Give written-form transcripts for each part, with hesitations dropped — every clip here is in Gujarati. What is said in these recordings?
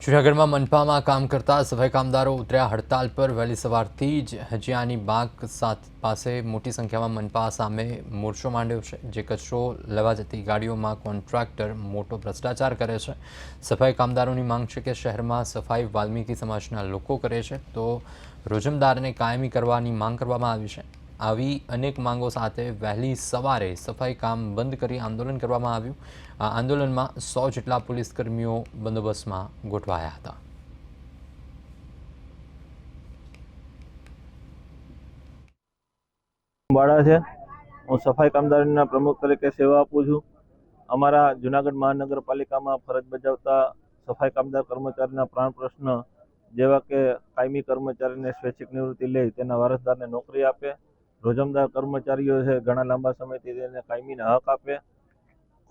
જૂનાગઢમાં મનપામાં કામ કરતા સફાઈ કામદારો ઉતર્યા હડતાલ પર। વહેલી સવારથી જ હજીયાની બાગ પાસે મોટી સંખ્યામાં મનપા સામે મોરચો માંડ્યો છે, જે કચરો લેવા જતી ગાડીઓમાં કોન્ટ્રાક્ટર મોટો ભ્રષ્ટાચાર કરે છે। સફાઈ કામદારોની માંગ છે કે શહેરમાં સફાઈ વાલ્મીકી સમાજના લોકો કરે છે, તો રોજમદારને કાયમી કરવાની માંગ કરવામાં આવી છે। આવી અનેક માંગો સાથે વહેલી સવારે સફાઈ કામ બંધ કરી આંદોલન કરવામાં આવ્યું। આ આંદોલનમાં 100 જેટલા પોલીસ કર્મીઓ બંદોબસ્તમાં ગોઠવાયા હતા। બાળા છે। હું સફાઈ કામદારોના પ્રમુખ તરીકે સેવા આપું છું। અમારા જૂનાગઢ મહાનગરપાલિકામાં ફરજ બજાવતા સફાઈ કામદાર કર્મચારીના પ્રાણ પ્રશ્ન જેવા કે કાયમી કર્મચારીને સ્વૈચ્છિક નિવૃત્તિ લે તેના વારસદારને નોકરી આપે, રોજમદાર કર્મચારીઓ છે ઘણા લાંબા સમયથી તેને કાયમીના હક આપે,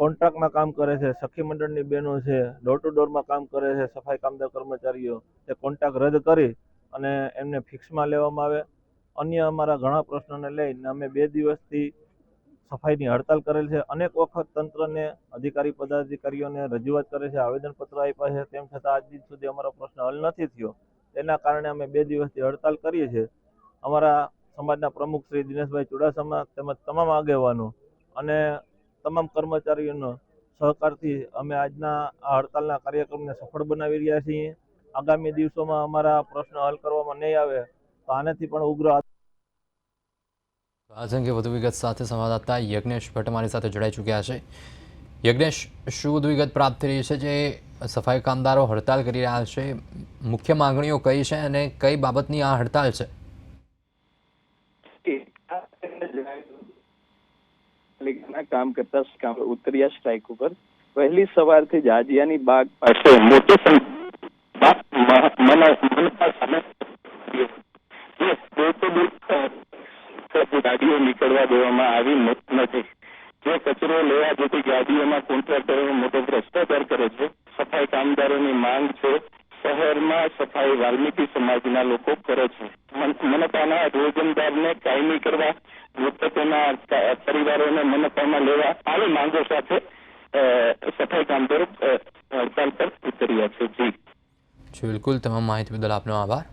કોન્ટ્રાક્ટમાં કામ કરે છે, સખી મંડળની બહેનો છે, ડોર ટુ ડોરમાં કામ કરે છે સફાઈ કામદાર કર્મચારીઓ, તે કોન્ટ્રાક્ટ રદ કરી અને એમને ફિક્સમાં લેવામાં આવે। અન્ય અમારા ઘણા પ્રશ્નોને લઈને અમે 2 દિવસથી સફાઈની હડતાલ કરેલ છે। અનેક વખત તંત્રને અધિકારી પદાધિકારીઓને રજૂઆત કરે છે, આવેદનપત્ર આપ્યા છે, તેમ છતાં આજ દિન સુધી અમારો પ્રશ્ન હલ નથી થયો। તેના કારણે અમે 2 દિવસથી હડતાલ કરીએ છીએ। અમારા સમાજના પ્રમુખ શ્રી દિનેશભાઈ ચુડાસમા તેમજ તમામ આગેવાનો અને તમામ કર્મચારીઓનો સહકારથી અમે આજના આ હડતાલના કાર્યક્રમને સફળ બનાવી રહ્યા છીએ। આગામી દિવસોમાં અમારા પ્રશ્ન હલ કરવામાં નહીં આવે તો આનાથી પણ ઉગ્ર આ અંગે વધુ વિગત સાથે સંવાદદાતા યજ્ઞેશ ભટ્ટ અમારી સાથે જોડાઈ ચૂક્યા છે। યજ્ઞેશ, શું વધુ વિગત પ્રાપ્ત થઈ રહી છે? જે સફાઈ કામદારો હડતાલ કરી રહ્યા છે, મુખ્ય માંગણીઓ કઈ છે અને કઈ બાબતની આ હડતાલ છે? કામ કરતા ઉતર્યા સ્ટ્રાઇક ઉપર। વહેલી સવારથી જ હાજીયાની બાગ પાસે મોટી ગાડીઓ નીકળવા દેવામાં આવી નથી। જે કચરો લેવા જતી ગાડીઓમાં કોન્ટ્રાક્ટરો મોટો ભ્રષ્ટાચાર કરે છે। સફાઈ કામદારોની માંગ છે શહેરમાં સફાઈ વાલ્મીકી સમાજના લોકો કરે છે। મનપાના રોજમદારને કાયમી કરવા, મૃતકોના પરિવારોને મનપામાં લેવા, આવી માંગો સાથે સફાઈ કામદારો હડતાલ પર ઉતર્યા છે। જી બિલકુલ, તમામ માહિતી બદલ આપનો આભાર।